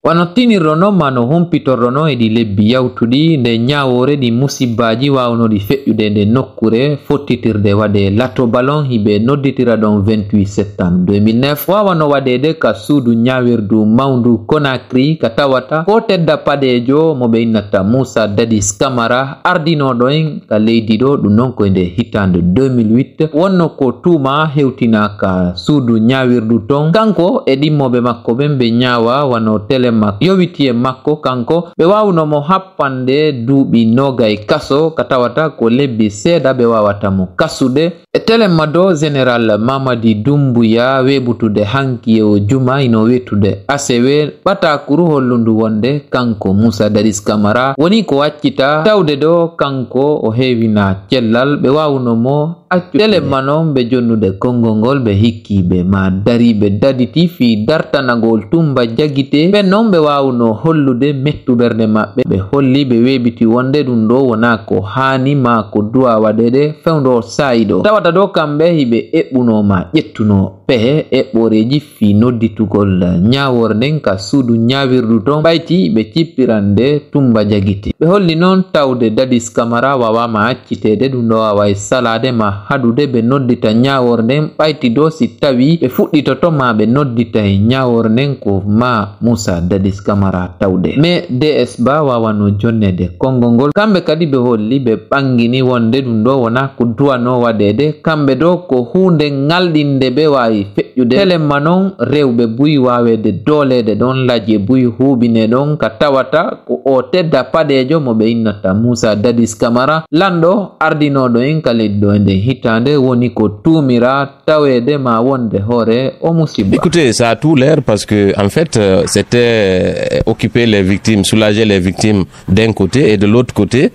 wano tinirrono mano humpitorrono edi lebbi yawtudi nde nyawore di musibbaji wawnodi feƴƴude nde nokkure fottitirde wade lato ballon hibe nodditira don 28 septembre 2009 wawano wadede ka suudu nyawirdu mawndu Conakry ka tawata ko tedda padejo mo be innata Moussa Dadis Camara ardinoɗo en ka leydi ɗo ɗum non ko nde hitande 2008 wonno ko tuma hewtina ka suudu nyawirdu ton kanko e ɗimmoɓe makko ɓen ɓe nyawa wano tele makko yowiti e makko kanko ɓe wawnomo happande duuɓi nogay kaso ka tawata ko lebbi seeɗa ɓe wawata mo kasude e tele mado général Mamadi Doumbouya weɓutude hanki o juma ino wetude ACW ɓatakuru hollundu wonde kanko Moussa Dadis Camara woni ko waccita tawde ɗo kanko o heewina cellal ɓe wawnomo accu tele manon ɓe jonnude konngol ngol ɓe hikkiɓe ma dariɓe daditi fi dartanagol tumba jagite ɓe non ɓe wawno hollude mettuberde maɓɓe ɓe holli ɓe weɓiti wonde ɗum ɗo wona ko hani ma ko duwa waɗede fewdo sayiɗo tawata ɗo kamɓe hiɓe eɓɓunoma ƴettuno pehe eɓɓoreji fi nodditugol nyawor nden ka suudu nyawirdu ton ɓayti ɓe cippirande tumba jagiti ɓe holli noon tawde Dadis Camara wawama accitede ɗum ɗo wawa salade ma hadude ɓe noddita nyawor nden ɓayti do si tawi ɓe fuɗɗitoto ma ɓe noddita e nyawor nden ko ma Moussa Dadis Camara tawde mais DS ba wawano jonnede konngol ngol kamɓe kadi ɓe holli ɓe ɓangini wonde ɗum ɗo wona ko duwano waɗede kamɓe ɗo ko hunde ngalɗinde ɓe wawi feƴƴude telemma noon rewɓe buyi wawede dolede ɗon laaje buyi huɓine ɗon ka tawata ko o tedda paɗejo mo ɓe innata Moussa Dadis Camara lanɗo ardinoɗo en ka leddi ɗo nden hitande woni ko tumira tawede ma wonde hoore o musiba. Écoutez, ça a tout l'air parce que en fait c'était occuper les victimes, soulager les victimes d'un côté et de l'autre côté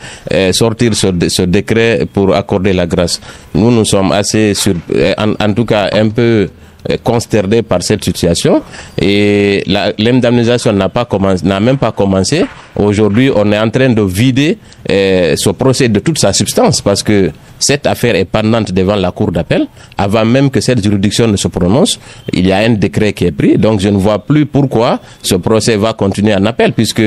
sortir ce décret pour accorder la grâce. Nous sommes assez en tout cas un peu consterné par cette situation et l'indemnisation n'a même pas commencé. Aujourd'hui, on est en train de vider ce procès de toute sa substance parce que cette affaire est pendante devant la cour d'appel. Avant même que cette juridiction ne se prononce, il y a un décret qui est pris. Donc je ne vois plus pourquoi ce procès va continuer en appel puisque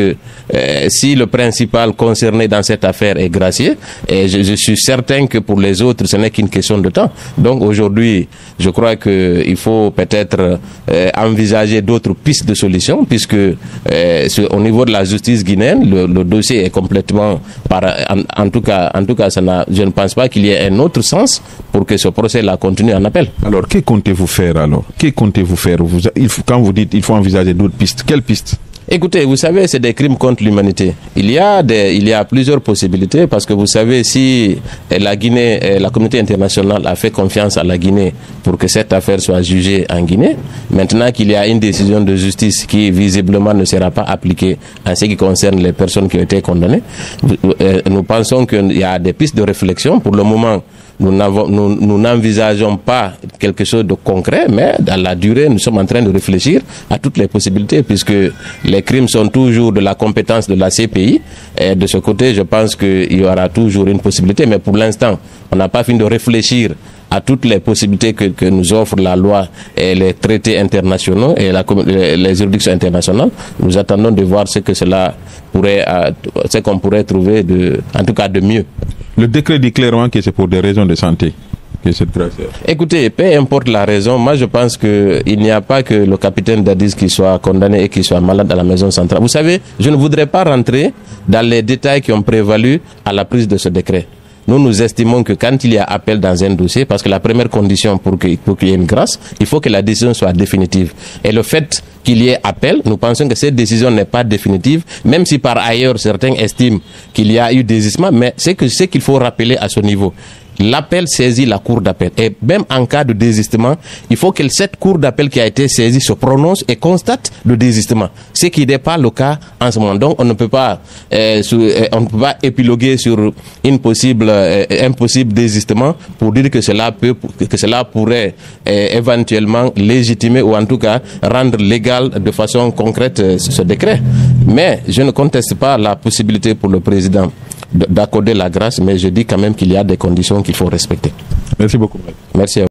si le principal concerné dans cette affaire est gracié, et je suis certain que pour les autres, ce n'est qu'une question de temps. Donc aujourd'hui, je crois qu'il faut peut-être envisager d'autres pistes de solutions puisque au niveau de la justice guinéenne, le dossier est complètement, en tout cas je ne pense pas qu'il y ait un autre sens pour que ce procès-là continue en appel. Alors, que comptez-vous faire alors? Que comptez-vous faire? Quand vous dites qu'il faut envisager d'autres pistes, quelles pistes? Écoutez, vous savez, c'est des crimes contre l'humanité. Il y a plusieurs possibilités parce que vous savez, si la Guinée, la communauté internationale a fait confiance à la Guinée pour que cette affaire soit jugée en Guinée, maintenant qu'il y a une décision de justice qui visiblement ne sera pas appliquée en ce qui concerne les personnes qui ont été condamnées, nous pensons qu'il y a des pistes de réflexion. Pour le moment, nous n'envisageons pas quelque chose de concret, mais dans la durée, nous sommes en train de réfléchir à toutes les possibilités, puisque les crimes sont toujours de la compétence de la CPI. Et de ce côté, je pense qu'il y aura toujours une possibilité, mais pour l'instant, on n'a pas fini de réfléchir à toutes les possibilités que nous offrent la loi et les traités internationaux et les juridictions internationales. Nous attendons de voir ce qu'on pourrait trouver en tout cas de mieux. Le décret dit clairement que c'est pour des raisons de santé que cette grâce est. Écoutez, peu importe la raison, moi je pense qu'il n'y a pas que le capitaine Dadis qui soit condamné et qui soit malade à la maison centrale. Vous savez, je ne voudrais pas rentrer dans les détails qui ont prévalu à la prise de ce décret. Nous estimons que quand il y a appel dans un dossier, parce que la première condition pour qu'il y ait une grâce, il faut que la décision soit définitive. Et le fait qu'il y ait appel, nous pensons que cette décision n'est pas définitive, même si par ailleurs certains estiment qu'il y a eu désistement, mais c'est qu'il faut rappeler à ce niveau. L'appel saisit la cour d'appel. Et même en cas de désistement, il faut que cette cour d'appel qui a été saisie se prononce et constate le désistement. Ce qui n'est pas le cas en ce moment. Donc on ne peut pas épiloguer sur un possible désistement pour dire que cela pourrait éventuellement légitimer ou en tout cas rendre légal de façon concrète ce décret. Mais je ne conteste pas la possibilité pour le président d'accorder la grâce, mais je dis quand même qu'il y a des conditions qu'il faut respecter. Merci beaucoup. Merci à vous.